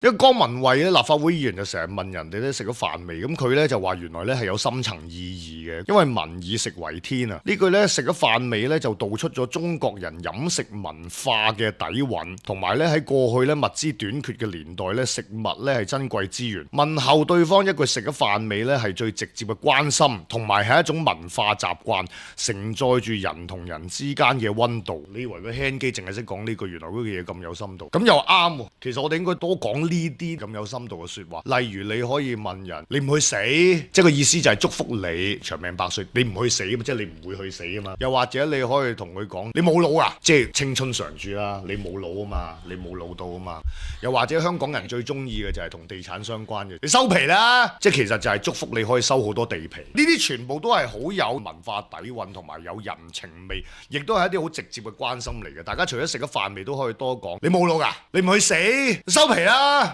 因為江文慧咧，立法會議員就成日問人哋咧食咗飯未，咁佢咧就話原來咧係有深層意義嘅，因為民以食為天啊！呢句咧食咗飯未咧就道出咗中國人飲食文化嘅底蘊，同埋咧喺過去咧物資短缺嘅年代咧，食物咧係珍貴資源。問候對方一句食咗飯未咧係最直接嘅關心，同埋係一種文化習慣，承載住人同人之間嘅溫度。你以為個輕機淨係識講呢句，原來嗰句嘢咁有深度，咁又啱喎。其實我哋應該多講呢啲咁有深度嘅説話，例如你可以問人：你唔去死，即係個意思就係祝福你長命百歲。你唔去死，即係你唔會去死啊嘛。又或者你可以同佢講：你冇腦啊，即係青春常駐啦。你冇腦啊嘛，你冇腦到啊嘛。又或者香港人最中意嘅就係同地產相關嘅，你收皮啦，即係其實就係祝福你可以收好多地皮。呢啲全部都係好有文化底蘊同埋有人情味，亦都係一啲好直接嘅關心嚟嘅。大家除咗食咗飯未都可以多講：你冇腦啊，你唔去死，收皮啦。